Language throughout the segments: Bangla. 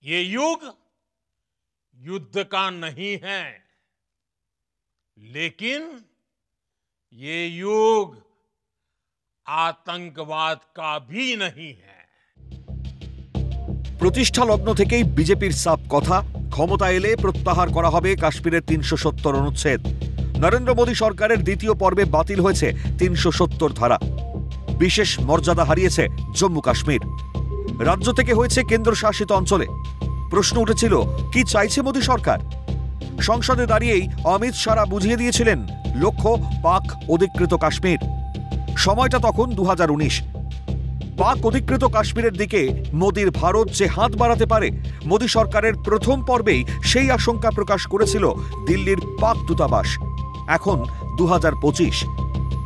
ये युग युद्ध का नहीं है, लेकिन ये युग आतंकवाद का भी नहीं है। প্রতিষ্ঠা লগ্ন থেকেই বিজেপির সাফ কথা, ক্ষমতা এলে প্রত্যাহার করা হবে কাশ্মীরের ৩৭০ অনুচ্ছেদ। নরেন্দ্র মোদী সরকারের দ্বিতীয় পর্বে বাতিল হয়েছে ৩৭০ ধারা। বিশেষ মর্যাদা হারিয়েছে জম্মু কাশ্মীর। রাজ্য থেকে হয়েছে কেন্দ্রশাসিত অঞ্চলে। প্রশ্ন উঠেছিল, কি চাইছে মোদী সরকার? সংসদে দাঁড়িয়েই অমিত শাহ বুঝিয়ে দিয়েছিলেন, লক্ষ্য পাক অধিকৃত কাশ্মীর। সময়টা তখন ২০১৯। পাক অধিকৃত কাশ্মীরের দিকে মোদীর ভারত যে হাত বাড়াতে পারে, মোদী সরকারের প্রথম পর্বেই সেই আশঙ্কা প্রকাশ করেছিল দিল্লির পাক দূতাবাস। এখন ২০২৫,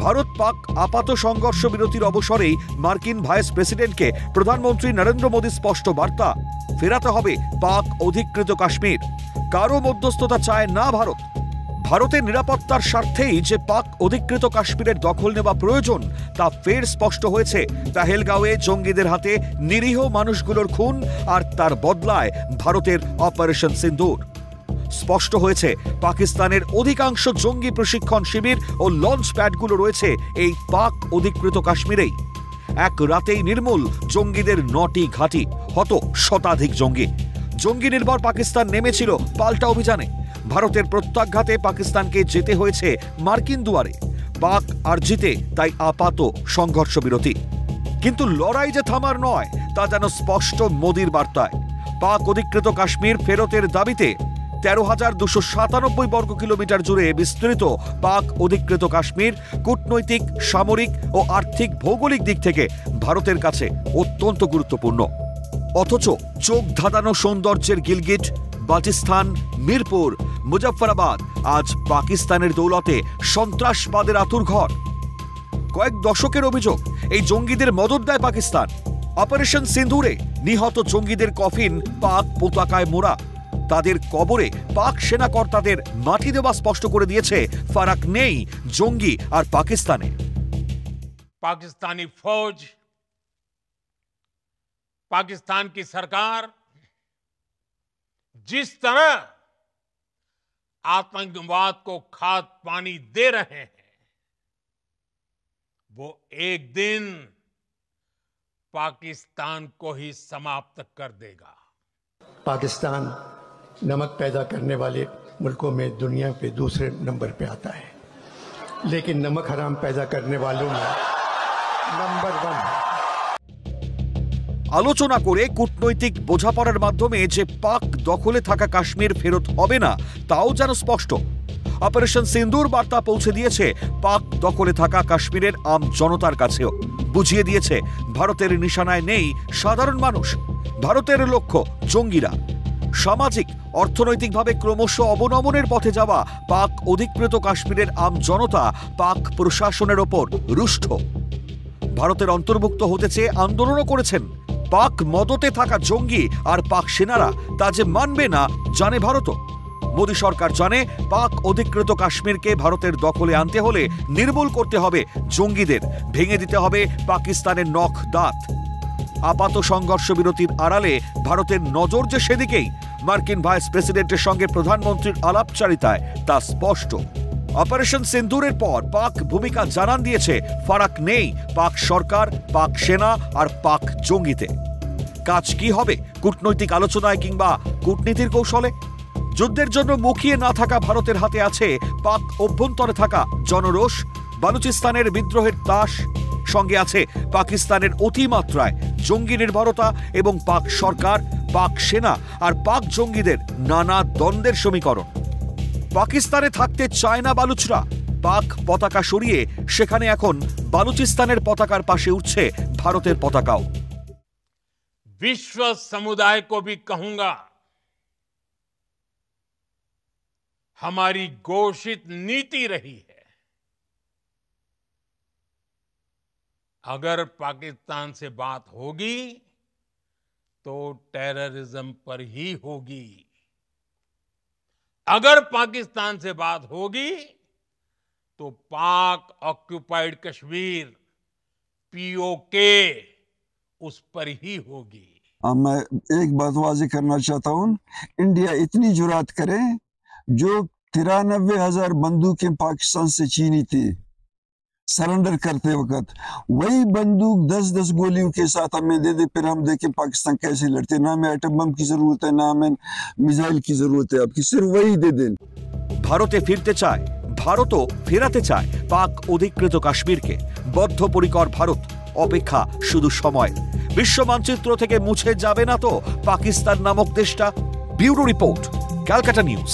ভারত পাক আপাত সংঘর্ষ বিরতির অবসরেই মার্কিন ভাইস প্রেসিডেন্টকে প্রধানমন্ত্রী নরেন্দ্র মোদী স্পষ্ট বার্তা, ফেরাতে হবে পাক অধিকৃত কাশ্মীর। কারো মধ্যস্থতা চায় না ভারত। ভারতের নিরাপত্তার স্বার্থেই যে পাক অধিকৃত কাশ্মীরের দখল নেওয়া প্রয়োজন, তা ফের স্পষ্ট হয়েছে পেহেলগাঁওয়ে জঙ্গিদের হাতে নিরীহ মানুষগুলোর খুন আর তার বদলায় ভারতের অপারেশন সিন্দুর। স্পষ্ট হয়েছে পাকিস্তানের অধিকাংশ জঙ্গি প্রশিক্ষণ শিবির ও লঞ্চ প্যাডগুলো রয়েছে এই পাক অধিকৃত কাশ্মীরেই। এক রাতেই নির্মূল জঙ্গিদের ৯টি ঘাঁটি, হত শতাধিক জঙ্গি। জঙ্গি নির্ভর পাকিস্তান নেমেছিল পাল্টা অভিযানে। ভারতের প্রত্যাঘাতে পাকিস্তানকে যেতে হয়েছে মার্কিন দুয়ারে। পাক আর জিতে তাই আপাত সংঘর্ষ বিরতি। কিন্তু লড়াই যে থামার নয়, তা যেন স্পষ্ট মোদীর বার্তায়। পাক অধিকৃত কাশ্মীর ফেরতের দাবিতে ১৩,২৯৭ বর্গ কিলোমিটার জুড়ে বিস্তৃত পাক অধিকৃত কাশ্মীর কূটনৈতিক, সামরিক ও আর্থিক ভৌগোলিক দিক থেকে ভারতের কাছে অত্যন্ত গুরুত্বপূর্ণ। অথচ চোখ ধাঁধানো সৌন্দর্যের গিলগিট, বাল্টিস্তান, মিরপুর, মুজফফরাবাদ আজ পাকিস্তানের দৌলতে সন্ত্রাসবাদের আঁতুড়ঘর। কয়েক দশকের অভিযোগ, এই জঙ্গিদের মদদ দেয় পাকিস্তান। অপারেশন সিন্দুরে নিহত জঙ্গিদের কফিন পাক পতাকায় মোড়া। তাদের কবরে পাক সেনা কর্তাদের মাটি দেওয়া স্পষ্ট করে দিয়েছে ফারাক নেই জঙ্গি আর পাকিস্তানে। पाकिस्तानी फौज, पाकिस्तान की सरकार जिस तरह आतंकवाद को खाद पानी दे रहे हैं, वो एक दिन पाकिस्तान को ही समाप्त कर देगा। पाकिस्तान नमक पैदा करने वाले मुल्कों में दुनिया पे दूसरे नंबर पे आता है, लेकिन नमक हराम पैदा करने वालों में नंबर 1 है। আলোচনা করে কূটনৈতিক বোঝাপড়ার মাধ্যমে যে পাক দখলে থাকা কাশ্মীর ফেরত হবে না, তাও যেন স্পষ্ট। অপারেশন সিন্দুর বার্তা পৌঁছে দিয়েছে পাক দখলে থাকা কাশ্মীরের আম জনতার কাছেও। বুঝিয়ে দিয়েছে ভারতের নিশানায় নেই সাধারণ মানুষ, ভারতের লক্ষ্য জঙ্গিরা। সামাজিক, অর্থনৈতিকভাবে ক্রমশ অবনমনের পথে যাওয়া পাক অধিকৃত কাশ্মীরের আম জনতা পাক প্রশাসনের ওপর রুষ্ট। ভারতের অন্তর্ভুক্ত হতে চেয়ে আন্দোলনও করেছেন। পাক মদতে থাকা জঙ্গি আর পাক সেনারা তা যে মানবে না, জানে ভারতও। মোদী সরকার জানে, পাক অধিকৃত কাশ্মীরকে ভারতের দখলে আনতে হলে নির্মূল করতে হবে জঙ্গিদের, ভেঙে দিতে হবে পাকিস্তানের নখ দাঁত। আপাত সংঘর্ষ বিরতির আড়ালে ভারতের নজর যে সেদিকেই, মার্কিন ভাইস প্রেসিডেন্টের সঙ্গে প্রধানমন্ত্রীর আলাপচারিতায় তা স্পষ্ট। অপারেশন সিন্দুরের পর পাক ভূমিকা জানান দিয়েছে ফারাক নেই পাক সরকার, পাক সেনা আর পাক জঙ্গিতে। কাজ কি হবে, কূটনৈতিক আলোচনায় কিংবা কূটনীতির কৌশলে? যুদ্ধের জন্য মুখিয়ে না থাকা ভারতের হাতে আছে পাক অভ্যন্তরে থাকা জনরোষ, বালুচিস্তানের বিদ্রোহের তাস, সঙ্গে আছে পাকিস্তানের অতিমাত্রায় জঙ্গি নির্ভরতা এবং পাক সরকার, পাক সেনা আর পাক জঙ্গিদের নানা দ্বন্দ্বের সমীকরণ। পাকিস্তানে থাকতে চায় না বালুচরা। পাক পতাকা সরিয়ে সেখানে এখন বালুচিস্তানের পতাকার পাশে উঠছে ভারতের পতাকাও। विश्व समुदाय को भी कहूंगा, हमारी घोषित नीति रही है, अगर पाकिस्तान से बात होगी तो टेररिज्म पर ही होगी। अगर पाकिस्तान से बात होगी तो पाक ऑक्युपाइड कश्मीर, पीओके, उस पर ही होगी। मैं एक बात वाज़ेह करना चाहता हूँ, इंडिया इतनी जुरात करे, जो 93,000 बंदूकें पाकिस्तान से छीनी थी सरेंडर करते वक्त, वही बंदूक 10-10 गोलियों के साथ हमें दे दे, फिर हम देखें पाकिस्तान कैसे लड़ते। ना हमें एटम बम की जरूरत है, ना हमें मिसाइल की जरूरत है, आपकी सिर्फ वही दे दें। ভারতে ফিরতে চায়, ভারতও ফেরাতে চায় পাক অধিকৃত কাশ্মীরকে। বদ্ধপরিকর ভারত, অপেক্ষা শুধু সময়। বিশ্ব মানচিত্র থেকে মুছে যাবে না তো পাকিস্তান নামক দেশটা? Bureau report, Calcutta news.